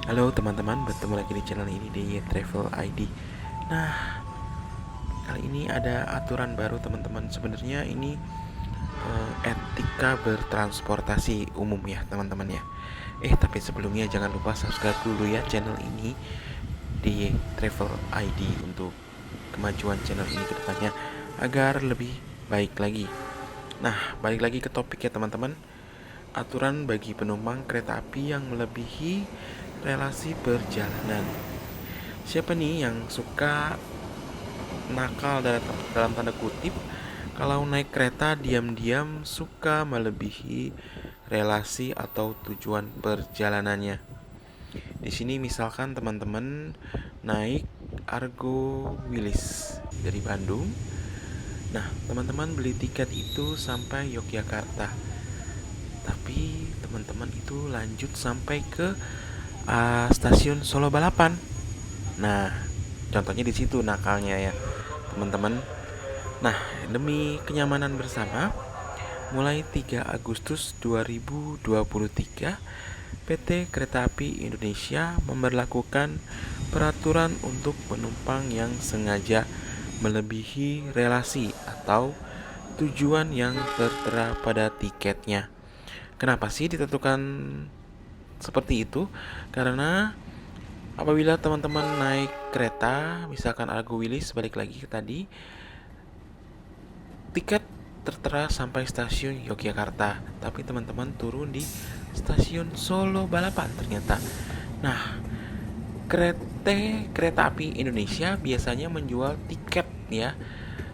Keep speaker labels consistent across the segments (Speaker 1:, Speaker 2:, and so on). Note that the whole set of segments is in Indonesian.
Speaker 1: Halo teman-teman, bertemu lagi di channel ini di Travel ID. Nah, kali ini ada aturan baru teman-teman. Sebenarnya ini etika bertransportasi umum ya teman-teman ya. Tapi sebelumnya jangan lupa subscribe dulu ya channel ini di Travel ID untuk kemajuan channel ini ke depannya agar lebih baik lagi. Nah, balik lagi ke topik ya teman-teman. Aturan bagi penumpang kereta api yang melebihi relasi perjalanan. Siapa nih yang suka nakal dalam tanda kutip kalau naik kereta diam-diam suka melebihi relasi atau tujuan perjalanannya? Di sini misalkan teman-teman naik Argo Wilis dari Bandung. Nah, teman-teman beli tiket itu sampai Yogyakarta. Tapi teman-teman itu lanjut sampai ke stasiun Solo Balapan. Nah, contohnya di situ nakalnya ya, teman-teman. Nah, demi kenyamanan bersama, mulai 3 Agustus 2023, PT Kereta Api Indonesia memberlakukan peraturan untuk penumpang yang sengaja melebihi relasi atau tujuan yang tertera pada tiketnya. Kenapa sih ditentukan seperti itu? Karena apabila teman-teman naik kereta, misalkan Argo Wilis, balik lagi ke tadi, tiket tertera sampai stasiun Yogyakarta, tapi teman-teman turun di stasiun Solo Balapan ternyata. Nah, kereta api Indonesia biasanya menjual tiket ya,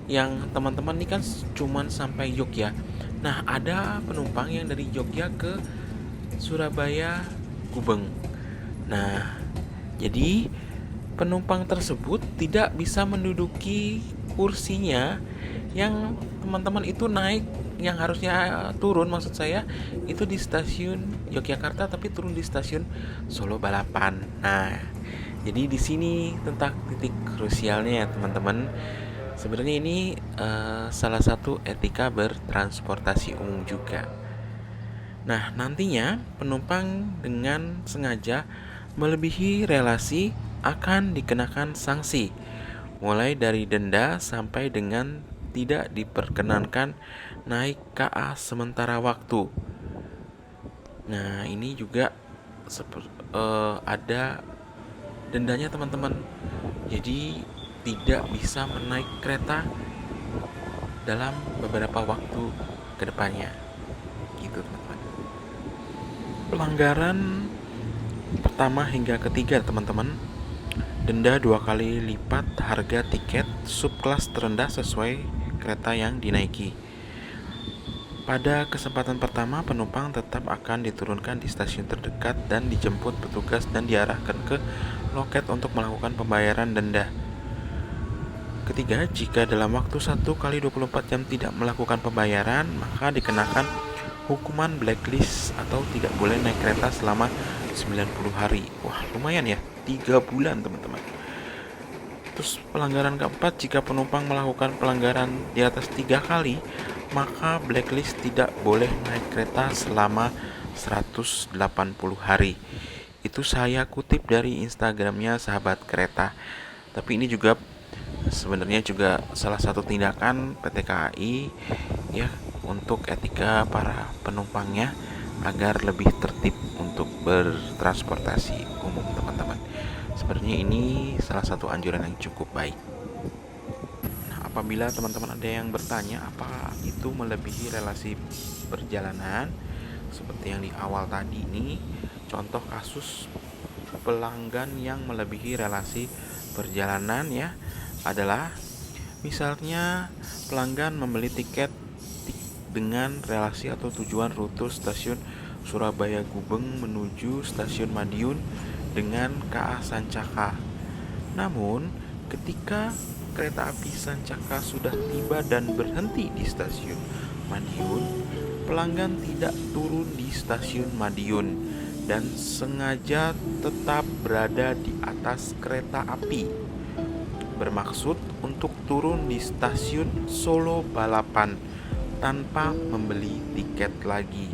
Speaker 1: yang teman-teman ini kan cuman sampai Jogja. Nah, ada penumpang yang dari Jogja ke Surabaya Gubeng. Nah, jadi penumpang tersebut tidak bisa menduduki kursinya yang teman-teman itu naik, yang harusnya turun maksud saya itu di stasiun Yogyakarta tapi turun di stasiun Solo Balapan. Nah, jadi di sini tentang titik krusialnya ya teman-teman. Sebenarnya ini salah satu etika bertransportasi umum juga. Nah, nantinya penumpang dengan sengaja melebihi relasi akan dikenakan sanksi, mulai dari denda sampai dengan tidak diperkenankan naik KA sementara waktu. Nah, ini juga ada dendanya teman-teman. Jadi tidak bisa menaik kereta dalam beberapa waktu ke depannya. Gitu teman-teman. Pelanggaran pertama hingga ketiga teman-teman, denda 2 kali lipat harga tiket subkelas terendah sesuai kereta yang dinaiki. Pada kesempatan pertama, penumpang tetap akan diturunkan di stasiun terdekat dan dijemput petugas dan diarahkan ke loket untuk melakukan pembayaran denda. Ketiga, jika dalam waktu 1 kali 24 jam tidak melakukan pembayaran, maka dikenakan hukuman blacklist atau tidak boleh naik kereta selama 90 hari. Wah, lumayan ya, 3 bulan teman-teman. Terus pelanggaran keempat, jika penumpang melakukan pelanggaran di atas 3 kali, maka blacklist tidak boleh naik kereta selama 180 hari. Itu saya kutip dari Instagramnya Sahabat Kereta. Tapi ini juga sebenarnya juga salah satu tindakan PT KAI ya untuk etika para penumpangnya agar lebih tertib untuk bertransportasi umum teman-teman. Sebenarnya ini salah satu anjuran yang cukup baik. Nah, apabila teman-teman ada yang bertanya apa itu melebihi relasi perjalanan, seperti yang di awal tadi ini, contoh kasus pelanggan yang melebihi relasi perjalanan ya adalah misalnya pelanggan membeli tiket dengan relasi atau tujuan rute stasiun Surabaya Gubeng menuju stasiun Madiun dengan KA Sancaka. Namun, ketika kereta api Sancaka sudah tiba dan berhenti di stasiun Madiun, pelanggan tidak turun di stasiun Madiun dan sengaja tetap berada di atas kereta api, bermaksud untuk turun di stasiun Solo Balapan tanpa membeli tiket lagi.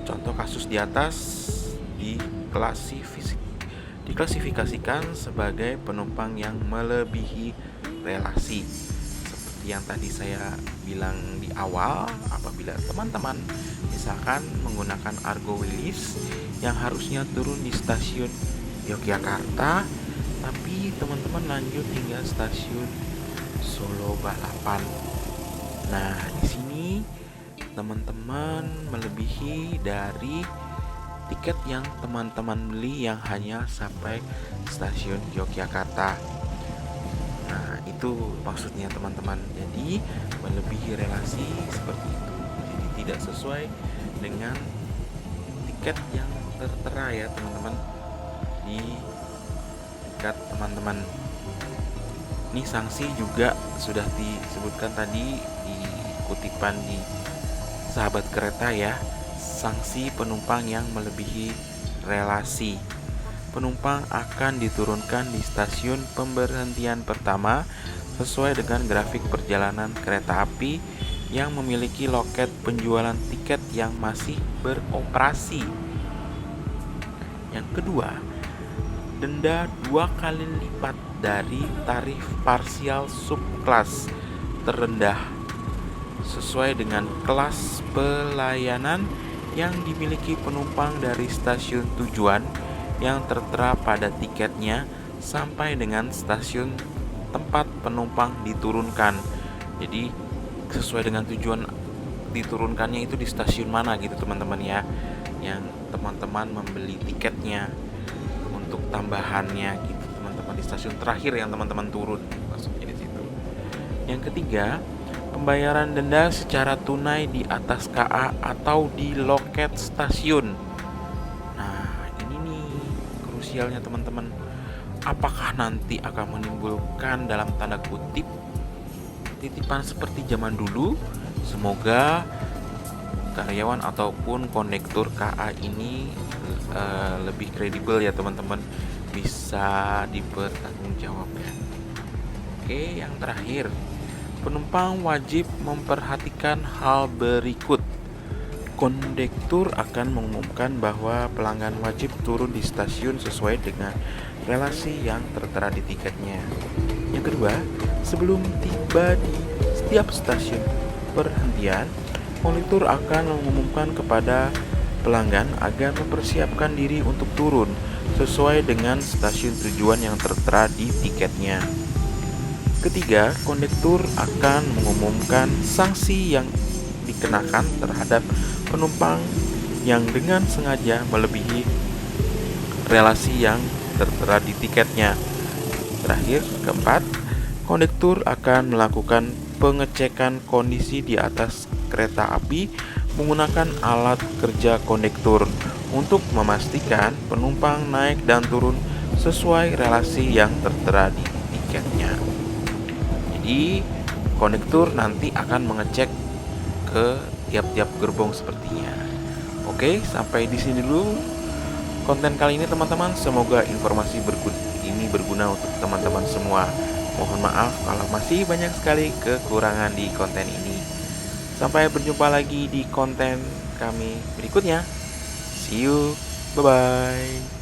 Speaker 1: Contoh kasus di atas diklasifikasikan sebagai penumpang yang melebihi relasi. Seperti yang tadi saya bilang di awal, apabila teman-teman misalkan menggunakan Argo Wilis yang harusnya turun di stasiun Yogyakarta, tapi teman-teman lanjut hingga stasiun Solo Balapan. Nah, di sini teman-teman melebihi dari tiket yang teman-teman beli yang hanya sampai stasiun Yogyakarta. Nah, itu maksudnya teman-teman. Jadi, melebihi relasi seperti itu. Jadi tidak sesuai dengan tiket yang tertera ya, teman-teman. Di tiket teman-teman. Ini sanksi juga sudah disebutkan tadi di kutipan di Sahabat Kereta ya. Sanksi penumpang yang melebihi relasi. Penumpang akan diturunkan di stasiun pemberhentian pertama sesuai dengan grafik perjalanan kereta api yang memiliki loket penjualan tiket yang masih beroperasi. Yang kedua, denda 2 kali lipat dari tarif parsial subkelas terendah sesuai dengan kelas pelayanan yang dimiliki penumpang dari stasiun tujuan yang tertera pada tiketnya sampai dengan stasiun tempat penumpang diturunkan. Jadi sesuai dengan tujuan diturunkannya itu di stasiun mana gitu teman-teman ya, yang teman-teman membeli tiketnya untuk tambahannya gitu teman-teman, di stasiun terakhir yang teman-teman turun maksudnya di situ. Yang ketiga, pembayaran denda secara tunai di atas KA atau di loket stasiun. Nah, ini nih krusialnya teman-teman. Apakah nanti akan menimbulkan dalam tanda kutip titipan seperti zaman dulu? Semoga karyawan ataupun kondektur KA ini lebih kredibel ya teman-teman, bisa dipertanggungjawabkan. Oke, yang terakhir, penumpang wajib memperhatikan hal berikut. Kondektur akan mengumumkan bahwa pelanggan wajib turun di stasiun sesuai dengan relasi yang tertera di tiketnya. Yang kedua, sebelum tiba di setiap stasiun perhentian, kondektur akan mengumumkan kepada pelanggan agar mempersiapkan diri untuk turun sesuai dengan stasiun tujuan yang tertera di tiketnya. Ketiga, kondektur akan mengumumkan sanksi yang dikenakan terhadap penumpang yang dengan sengaja melebihi relasi yang tertera di tiketnya. Terakhir, keempat, kondektur akan melakukan pengecekan kondisi di atas kereta api menggunakan alat kerja kondektur untuk memastikan penumpang naik dan turun sesuai relasi yang tertera di tiketnya. Jadi kondektur nanti akan mengecek ke tiap-tiap gerbong sepertinya. Oke, sampai di sini dulu konten kali ini teman-teman. Semoga informasi ini berguna untuk teman-teman semua. Mohon maaf kalau masih banyak sekali kekurangan di konten ini. Sampai berjumpa lagi di konten kami berikutnya. See you, bye-bye.